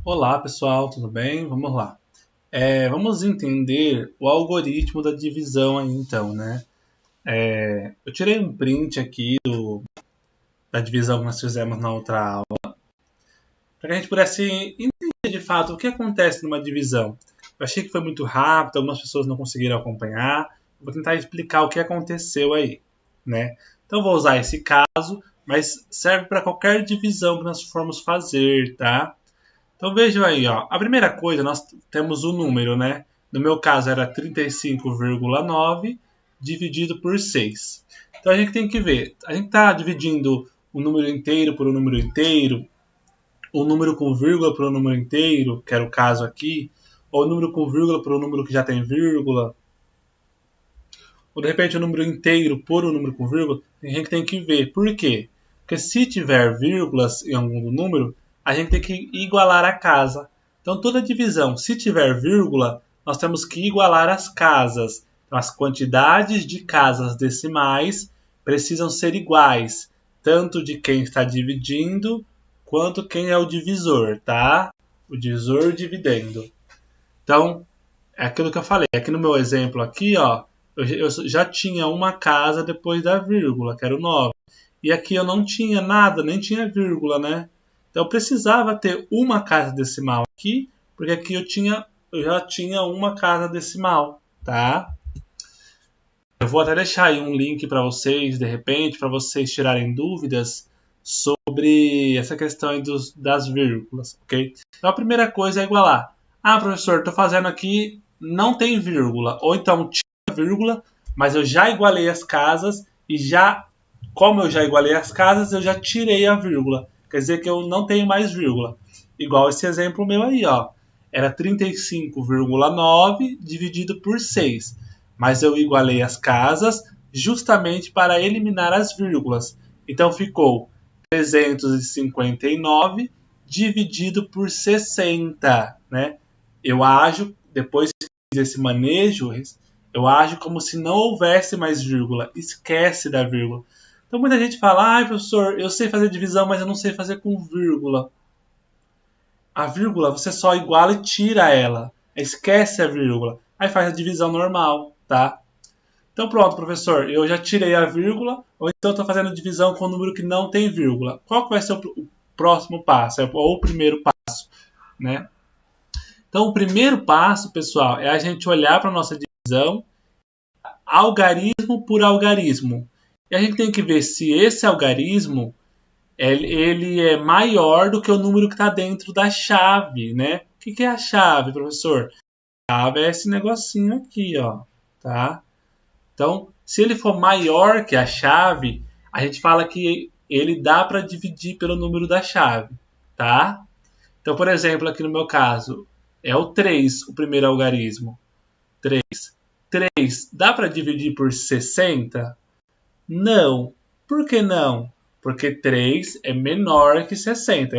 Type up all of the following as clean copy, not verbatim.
Olá pessoal, tudo bem? Vamos lá. Vamos entender o algoritmo da divisão aí então, né? Eu tirei um print aqui da divisão que nós fizemos na outra aula, para que a gente pudesse entender de fato o que acontece numa divisão. Eu achei que foi muito rápido, algumas pessoas não conseguiram acompanhar. Vou tentar explicar o que aconteceu aí, né? Então vou usar esse caso, mas serve para qualquer divisão que nós formos fazer, tá? Então vejam aí, ó. A primeira coisa, nós temos o número, né? No meu caso era 35,9 dividido por 6. Então a gente tem que ver, a gente está dividindo o número inteiro por um número inteiro, o número com vírgula por um número inteiro, que era o caso aqui, ou o número com vírgula por um número que já tem vírgula, ou de repente o número inteiro por um número com vírgula, a gente tem que ver. Por quê? Porque se tiver vírgulas em algum número, a gente tem que igualar a casa. Então toda divisão, se tiver vírgula, nós temos que igualar as casas. Então, as quantidades de casas decimais precisam ser iguais, tanto de quem está dividindo quanto quem é o divisor, tá? O divisor e o dividendo. Então, é aquilo que eu falei. Aqui no meu exemplo aqui, ó, eu já tinha uma casa depois da vírgula, que era o 9. E aqui eu não tinha nada, nem tinha vírgula, né? Então eu precisava ter uma casa decimal aqui, porque aqui eu já tinha uma casa decimal, tá? Eu vou até deixar aí um link para vocês, de repente, para vocês tirarem dúvidas sobre essa questão aí das vírgulas, ok? Então a primeira coisa é igualar. Ah, professor, estou fazendo aqui, não tem vírgula. Ou então tinha vírgula, mas eu já igualei as casas e já, como eu já igualei as casas, eu já tirei a vírgula. Quer dizer que eu não tenho mais vírgula. Igual esse exemplo meu aí, ó. Era 35,9 dividido por 6. Mas eu igualei as casas justamente para eliminar as vírgulas. Então ficou 359 dividido por 60, né? Eu ajo, depois que fiz esse manejo, eu ajo como se não houvesse mais vírgula. Esquece da vírgula. Então muita gente fala, professor, eu sei fazer divisão, mas eu não sei fazer com vírgula. A vírgula você só iguala e tira ela. Esquece a vírgula. Aí faz a divisão normal, tá? Então pronto, professor, eu já tirei a vírgula, ou então estou fazendo divisão com um número que não tem vírgula. Qual que vai ser o próximo passo? Ou o primeiro passo, né? Então o primeiro passo, pessoal, é a gente olhar para a nossa divisão algarismo por algarismo. E a gente tem que ver se esse algarismo ele é maior do que o número que está dentro da chave, né? O que é a chave, professor? A chave é esse negocinho aqui, ó, tá? Então, se ele for maior que a chave, a gente fala que ele dá para dividir pelo número da chave, tá? Então, por exemplo, aqui no meu caso, é o 3, o primeiro algarismo. 3. 3 dá para dividir por 60? Não. Por que não? Porque 3 é menor que 60.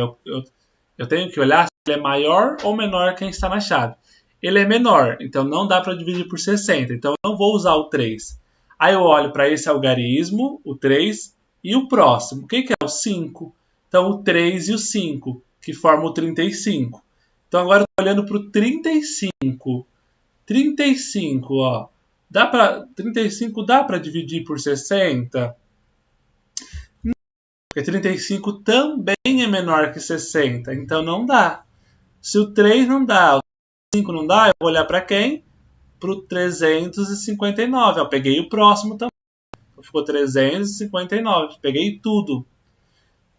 Eu tenho que olhar se ele é maior ou menor que quem está na chave. Ele é menor, então não dá para dividir por 60. Então eu não vou usar o 3. Aí eu olho para esse algarismo, o 3, e o próximo. O que é o 5? Então o 3 e o 5, que formam o 35. Então agora eu estou olhando para o 35. 35, ó. 35 dá para dividir por 60? Porque 35 também é menor que 60, então não dá. Se o 3 não dá, o 5 não dá, eu vou olhar para quem? Para o 359. Eu peguei o próximo também. Ficou 359. Peguei tudo.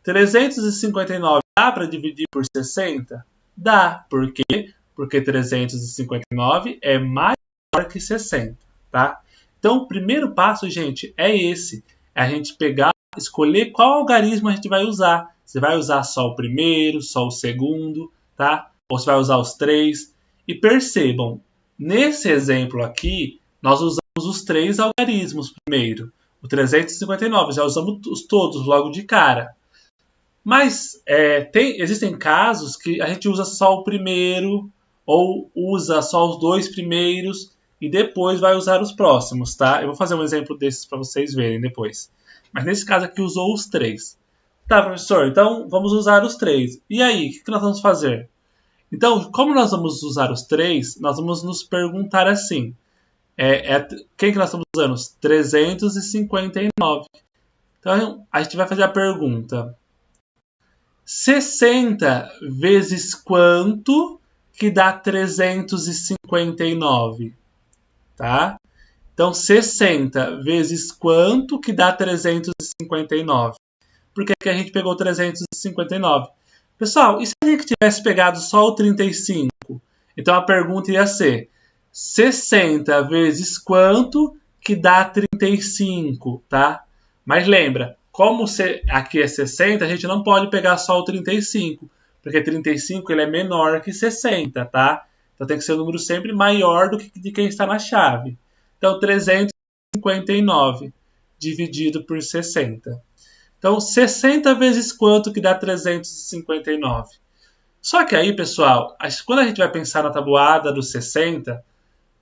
359 dá para dividir por 60? Dá. Por quê? Porque 359 é maior que 60. Tá? Então, o primeiro passo, gente, é esse. É a gente pegar, escolher qual algarismo a gente vai usar. Você vai usar só o primeiro, só o segundo, tá? Ou você vai usar os três. E percebam, nesse exemplo aqui, nós usamos os três algarismos primeiro. O 359, já usamos todos logo de cara. Mas existem casos que a gente usa só o primeiro, ou usa só os dois primeiros, e depois vai usar os próximos, tá? Eu vou fazer um exemplo desses para vocês verem depois. Mas nesse caso aqui usou os três. Tá, professor, então vamos usar os três. E aí, o que nós vamos fazer? Então, como nós vamos usar os 3, nós vamos nos perguntar assim. Quem que nós estamos usando? 359. Então, a gente vai fazer a pergunta. 60 vezes quanto que dá 359? Tá? Então, 60 vezes quanto que dá 359? Por que a gente pegou 359? Pessoal, e se a gente tivesse pegado só o 35? Então, a pergunta ia ser 60 vezes quanto que dá 35, tá? Mas lembra, como aqui é 60, a gente não pode pegar só o 35, porque 35 ele é menor que 60, tá? Então tem que ser um número sempre maior do que de quem está na chave. Então 359 dividido por 60. Então 60 vezes quanto que dá 359? Só que aí, pessoal, quando a gente vai pensar na tabuada do 60,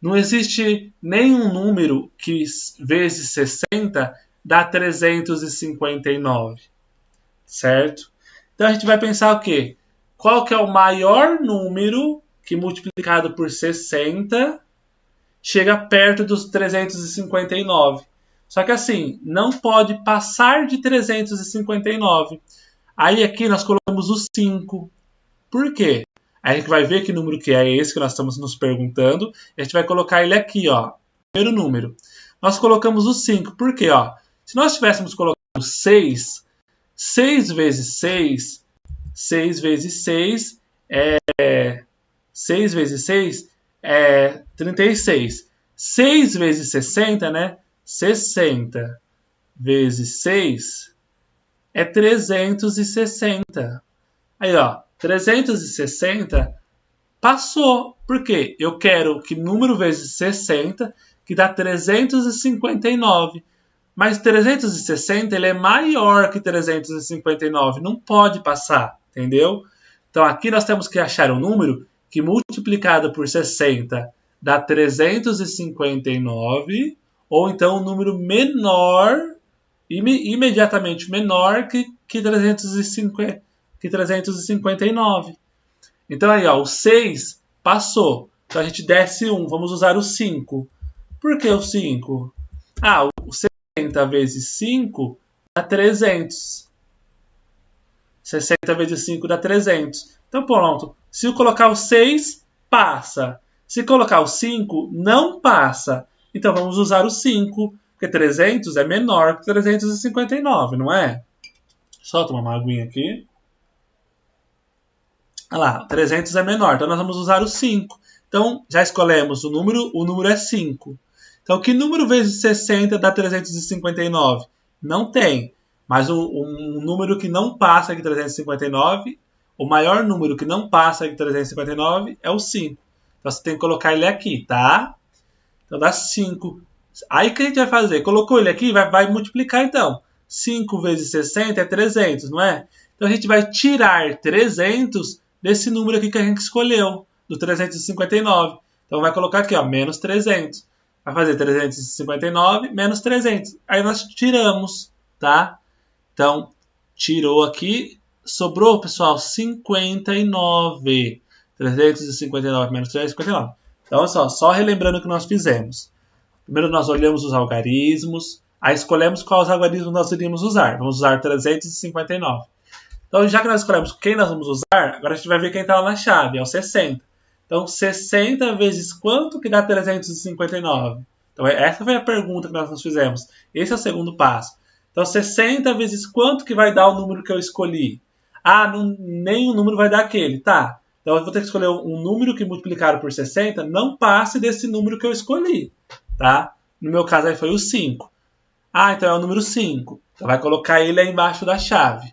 não existe nenhum número que vezes 60 dá 359, certo? Então a gente vai pensar o quê? Qual que é o maior número que multiplicado por 60 chega perto dos 359? Só que assim, não pode passar de 359. Aí aqui nós colocamos o 5. Por quê? Aí a gente vai ver que número que é esse que nós estamos nos perguntando. E a gente vai colocar ele aqui, ó. Primeiro número. Nós colocamos o 5. Por quê? Ó? Se nós tivéssemos colocado 6, 6 vezes 6, 6 vezes 6 6 vezes 6 é 36. 6 vezes 60, né? 60 vezes 6 é 360. Aí, ó. 360 passou. Por quê? Eu quero que número vezes 60, que dá 359. Mas 360 ele é maior que 359. Não pode passar, entendeu? Então aqui nós temos que achar um número que multiplicado por 60 dá 359, ou então um número menor, imediatamente menor que 359. Então aí, ó, o 6 passou. Então a gente desce 1. Vamos usar o 5. Por que o 5? Ah, o 60 vezes 5 dá 300. 60 vezes 5 dá 300. Então pronto. Se eu colocar o 6, passa. Se colocar o 5, não passa. Então vamos usar o 5. Porque 300 é menor que 359, não é? Só tomar uma aguinha aqui. Olha lá, 300 é menor, então nós vamos usar o 5. Então, já escolhemos o número é 5. Então, que número vezes 60 dá 359? Não tem, mas um número que não passa de 359, o maior número que não passa de 359 é o 5. Então, você tem que colocar ele aqui, tá? Então, dá 5. Aí, o que a gente vai fazer? Colocou ele aqui, vai multiplicar, então. 5 vezes 60 é 300, não é? Então, a gente vai tirar 300 desse número aqui que a gente escolheu, do 359. Então vai colocar aqui, ó, menos 300. Vai fazer 359 menos 300. Aí nós tiramos, tá? Então, tirou aqui, sobrou, pessoal, 59. 359 menos 359. Então, só relembrando o que nós fizemos. Primeiro nós olhamos os algarismos, aí escolhemos quais algarismos nós iríamos usar. Vamos usar 359. Então, já que nós escolhemos quem nós vamos usar, agora a gente vai ver quem está lá na chave, é o 60. Então, 60 vezes quanto que dá 359? Então, essa foi a pergunta que nós fizemos. Esse é o segundo passo. Então, 60 vezes quanto que vai dar o número que eu escolhi? Ah, nenhum número vai dar aquele. Tá. Então, eu vou ter que escolher um número que multiplicado por 60 não passe desse número que eu escolhi. Tá? No meu caso, aí foi o 5. Ah, então é o número 5. Então, vai colocar ele aí embaixo da chave.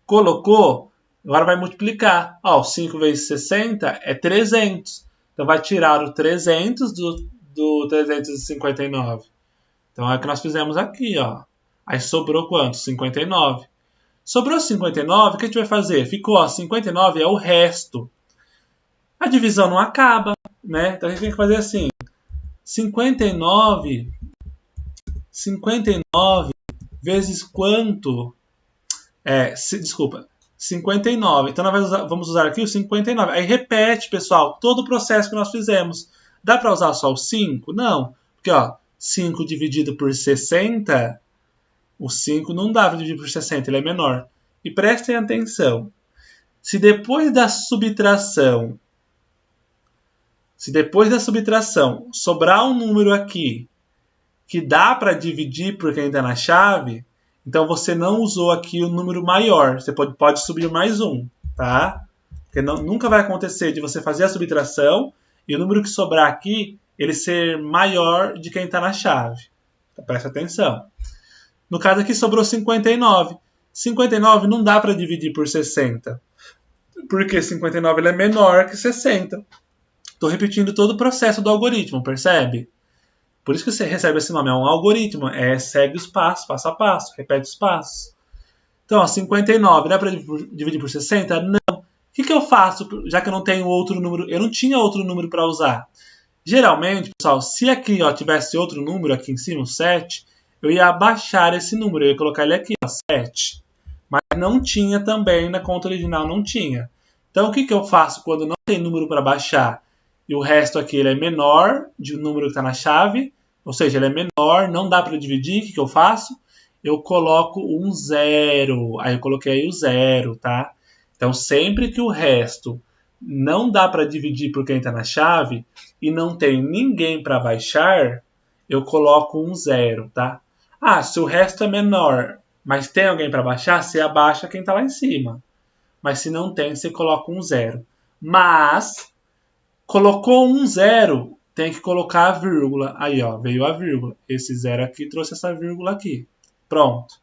Colocou, agora vai multiplicar. Ó, 5 vezes 60 é 300. Então vai tirar o 300 do 359. Então é o que nós fizemos aqui, ó. Aí sobrou quanto? 59. Sobrou 59, o que a gente vai fazer? Ficou, ó, 59 é o resto. A divisão não acaba, né? Então a gente tem que fazer assim. 59 vezes quanto? Desculpa. 59. Então, nós vamos usar aqui o 59. Aí repete, pessoal, todo o processo que nós fizemos. Dá para usar só o 5? Não. Porque, ó, 5 dividido por 60, o 5 não dá para dividir por 60, ele é menor. E prestem atenção. Se depois da subtração sobrar um número aqui que dá para dividir porque ainda está na chave, então você não usou aqui o número maior. Você pode subir mais um, tá? Porque nunca vai acontecer de você fazer a subtração e o número que sobrar aqui, ele ser maior de quem está na chave. Então, presta atenção. No caso aqui sobrou 59. 59 não dá para dividir por 60. Porque 59 ele é menor que 60. Estou repetindo todo o processo do algoritmo, percebe? Por isso que você recebe esse nome, é um algoritmo, segue os passos, passo a passo, repete os passos. Então, ó, 59, dá para dividir por 60? Não. O que eu faço, já que eu não tenho outro número? Eu não tinha outro número para usar. Geralmente, pessoal, se aqui ó, tivesse outro número aqui em cima, o 7, eu ia abaixar esse número, eu ia colocar ele aqui, ó, 7. Mas não tinha também, na conta original não tinha. Então, o que eu faço quando não tem número para baixar e o resto aqui ele é menor de um número que está na chave, ou seja, ele é menor, não dá para dividir, o que eu faço? Eu coloco um 0, aí eu coloquei aí o 0, tá? Então, sempre que o resto não dá para dividir por quem está na chave e não tem ninguém para baixar, eu coloco um 0, tá? Ah, se o resto é menor, mas tem alguém para baixar, você abaixa quem está lá em cima. Mas se não tem, você coloca um 0. Mas, colocou um 0, tem que colocar a vírgula. Aí, ó, veio a vírgula. Esse 0 aqui trouxe essa vírgula aqui. Pronto.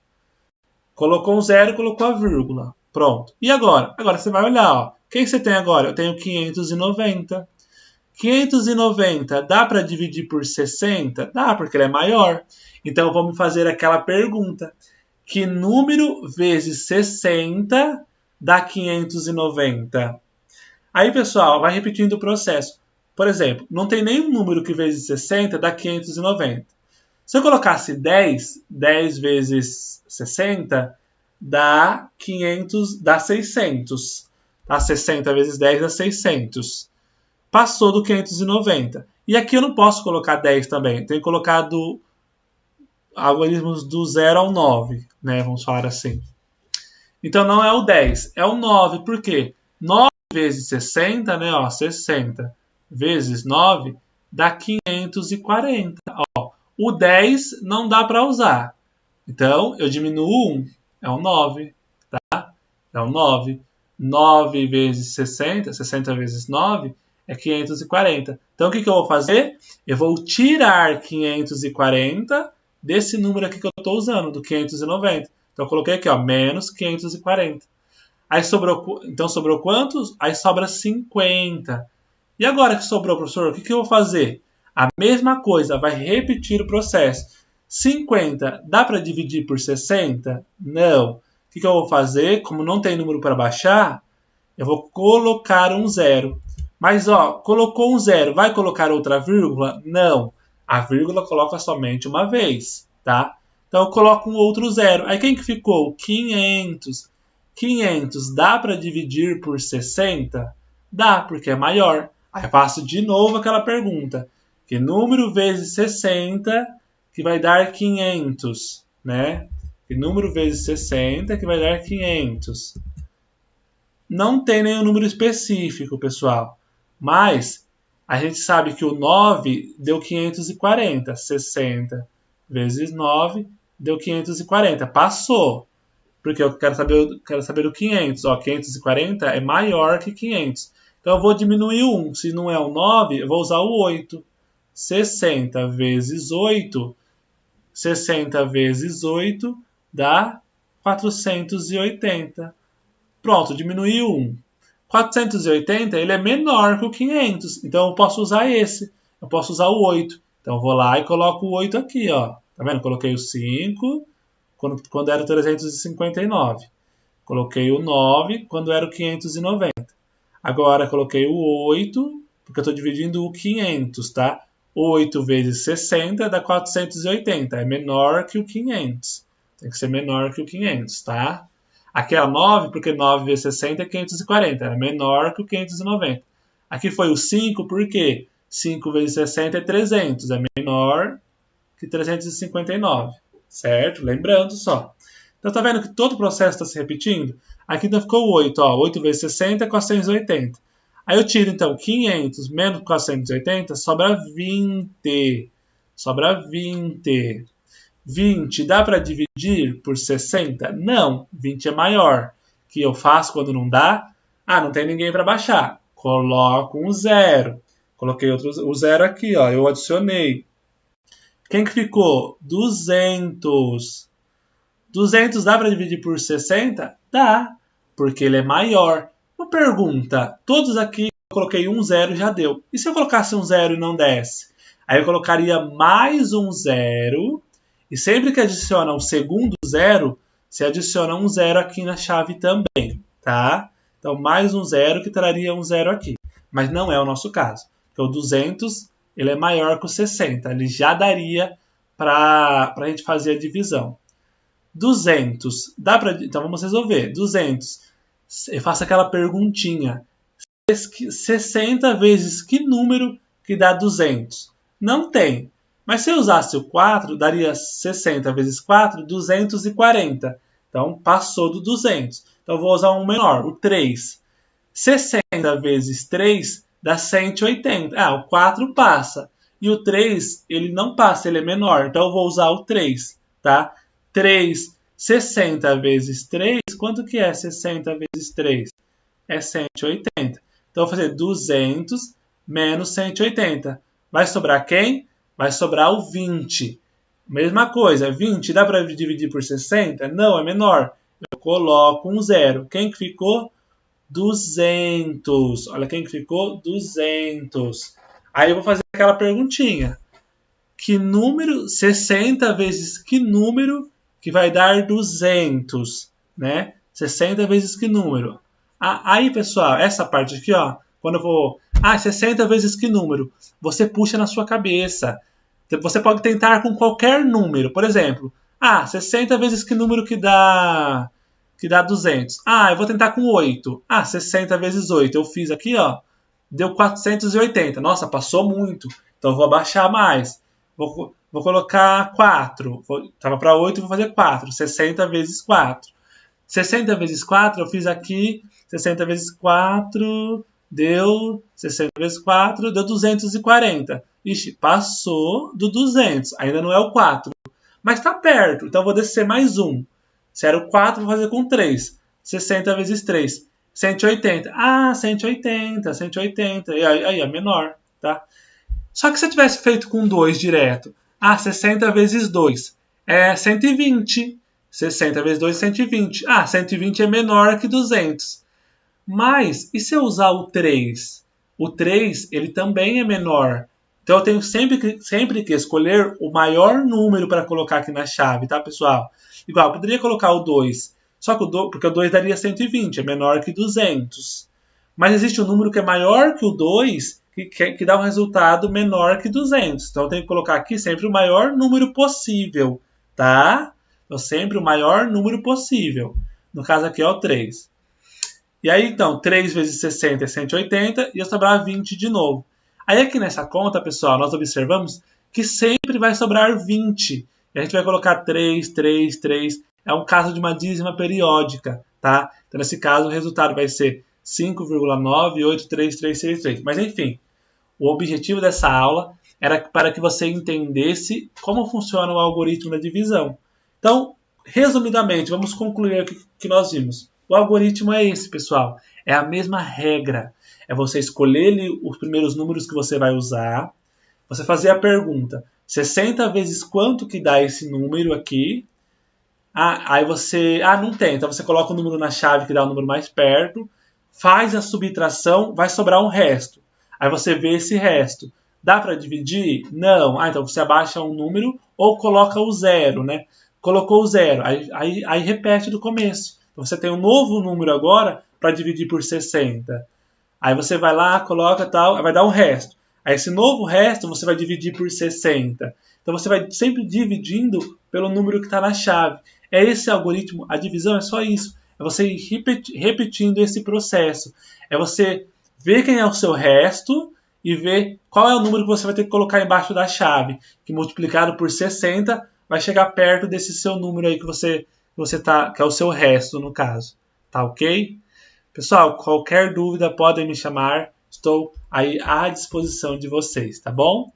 Colocou um 0, colocou a vírgula. Pronto. E agora? Agora você vai olhar, ó. Quem você tem agora? Eu tenho 590. 590 dá para dividir por 60? Dá, porque ele é maior. Então, vamos fazer aquela pergunta. Que número vezes 60 dá 590? Aí, pessoal, vai repetindo o processo. Por exemplo, não tem nenhum número que vezes 60 dá 590. Se eu colocasse 10, 10 vezes 60 dá 600. Tá? 60 vezes 10 dá 600. Passou do 590. E aqui eu não posso colocar 10 também. Tenho colocado algoritmos do 0 ao 9, né? Vamos falar assim. Então não é o 10, é o 9. Por quê? 9 vezes 60, né? Ó, 60 vezes 9 dá 540. Ó, o 10 não dá para usar. Então eu diminuo 1, é o 9, tá? É o 9. 9 vezes 60, 60 vezes 9 é 540. Então o que eu vou fazer? Eu vou tirar 540 desse número aqui que eu estou usando, do 590. Então eu coloquei aqui, ó, menos 540. Aí sobrou quantos? Aí sobra 50. E agora que sobrou, professor, o que eu vou fazer? A mesma coisa, vai repetir o processo. 50 dá para dividir por 60? Não. O que eu vou fazer? Como não tem número para baixar, eu vou colocar um 0. Mas, ó, colocou um 0, vai colocar outra vírgula? Não. A vírgula coloca somente uma vez, tá? Então, eu coloco um outro 0. Aí, quem que ficou? 500. 500 dá para dividir por 60? Dá, porque é maior. Aí, eu faço de novo aquela pergunta. Que número vezes 60 que vai dar 500, né? Que número vezes 60 que vai dar 500. Não tem nenhum número específico, pessoal. Mas a gente sabe que o 9 deu 540. 60 vezes 9 deu 540. Passou. Porque eu quero saber o 500. Ó, 540 é maior que 500. Então eu vou diminuir 1. Se não é o 9, eu vou usar o 8. 60 vezes 8. 60 vezes 8 dá 480. Pronto, diminuiu 1. 480 ele é menor que o 500, então eu posso usar esse. Eu posso usar o 8. Então eu vou lá e coloco o 8 aqui, ó. Tá vendo? Coloquei o 5 quando era o 359. Coloquei o 9 quando era o 590. Agora coloquei o 8, porque eu estou dividindo o 500, tá? 8 vezes 60 dá 480. É menor que o 500. Tem que ser menor que o 500, tá? Aqui é 9, porque 9 vezes 60 é 540, era menor que o 590. Aqui foi o 5, porque 5 vezes 60 é 300, é menor que 359, certo? Lembrando só. Então, tá vendo que todo o processo está se repetindo? Aqui então ficou 8, ó, 8 vezes 60 é 480. Aí eu tiro, então, 500 menos 480, sobra 20. Sobra 20. 20 dá para dividir por 60? Não, 20 é maior. O que eu faço quando não dá? Ah, não tem ninguém para baixar. Coloco um zero. Coloquei o zero aqui, ó, eu adicionei. Quem que ficou? 200. 200 dá para dividir por 60? Dá, porque ele é maior. Uma pergunta, todos aqui eu coloquei um zero já deu. E se eu colocasse um zero e não desse? Aí eu colocaria mais um zero, e sempre que adiciona um segundo zero, se adiciona um zero aqui na chave também, tá? Então mais um zero que traria um zero aqui. Mas não é o nosso caso, porque o 200 ele é maior que o 60, ele já daria para a gente fazer a divisão. 200, dá para. Então vamos resolver. 200, eu faço aquela perguntinha. 60 vezes que número que dá 200? Não tem. Mas se eu usasse o 4, daria 60 vezes 4, 240. Então passou do 200. Então eu vou usar um menor, o 3. 60 vezes 3 dá 180. Ah, o 4 passa. E o 3, ele não passa, ele é menor. Então eu vou usar o 3, tá? 3, 60 vezes 3, quanto que é 60 vezes 3? É 180. Então eu vou fazer 200 menos 180. Vai sobrar quem? Vai sobrar o 20. Mesma coisa, 20 dá para dividir por 60? Não, é menor. Eu coloco um zero. Quem que ficou? 200. Olha quem que ficou? 200. Aí eu vou fazer aquela perguntinha. Que número, 60 vezes que número que vai dar 200, né? 60 vezes que número? Aí, pessoal, essa parte aqui, ó, quando eu vou... 60 vezes que número? Você puxa na sua cabeça. Você pode tentar com qualquer número. Por exemplo, 60 vezes que número que dá 200? Eu vou tentar com 8. 60 vezes 8. Eu fiz aqui, ó, deu 480. Nossa, passou muito. Então eu vou abaixar mais. Vou colocar 4. Estava para 8, vou fazer 4. 60 vezes 4. 60 vezes 4, eu fiz aqui. 60 vezes 4 deu 60 vezes 4 deu 240. Ixi, passou do 200. Ainda não é o 4. Mas está perto. Então eu vou descer mais um. Se era o 4, vou fazer com 3. 60 vezes 3. 180. 180, 180. E aí é menor, tá? Só que se eu tivesse feito com 2 direto, 60 vezes 2 é 120. 60 vezes 2 é 120. 120 é menor que 200. Mas, e se eu usar o 3? O 3, ele também é menor. Então eu tenho sempre que escolher o maior número para colocar aqui na chave, tá, pessoal? Igual, eu poderia colocar o 2, só que porque o 2 daria 120, é menor que 200. Mas existe um número que é maior que o 2, que dá um resultado menor que 200. Então eu tenho que colocar aqui sempre o maior número possível, tá? Então sempre o maior número possível. No caso aqui é o 3. E aí então, 3 vezes 60 é 180 e eu sobrar 20 de novo. Aí aqui nessa conta, pessoal, nós observamos que sempre vai sobrar 20. E a gente vai colocar 3, 3, 3. É um caso de uma dízima periódica, tá? Então nesse caso o resultado vai ser 5,98333. Mas enfim, o objetivo dessa aula era para que você entendesse como funciona o algoritmo da divisão. Então, resumidamente, vamos concluir o que nós vimos. O algoritmo é esse, pessoal. É a mesma regra. É você escolher os primeiros números que você vai usar, você fazer a pergunta, 60 vezes quanto que dá esse número aqui? Aí você... não tem. Então você coloca o número na chave que dá o número mais perto, faz a subtração, vai sobrar um resto. Aí você vê esse resto. Dá para dividir? Não. Então você abaixa um número ou coloca o zero, né? Colocou o zero, aí repete do começo. Então você tem um novo número agora para dividir por 60. Aí você vai lá, coloca tal, vai dar um resto. Aí esse novo resto você vai dividir por 60. Então você vai sempre dividindo pelo número que está na chave. É esse algoritmo, a divisão é só isso. é você ir repetindo esse processo. É você ver quem é o seu resto e ver qual é o número que você vai ter que colocar embaixo da chave, que multiplicado por 60 vai chegar perto desse seu número aí que é o seu resto, no caso. Tá ok? Pessoal, qualquer dúvida podem me chamar, estou aí à disposição de vocês, tá bom?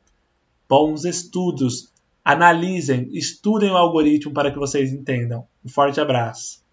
Bons estudos! Analisem, estudem o algoritmo para que vocês entendam. Um forte abraço!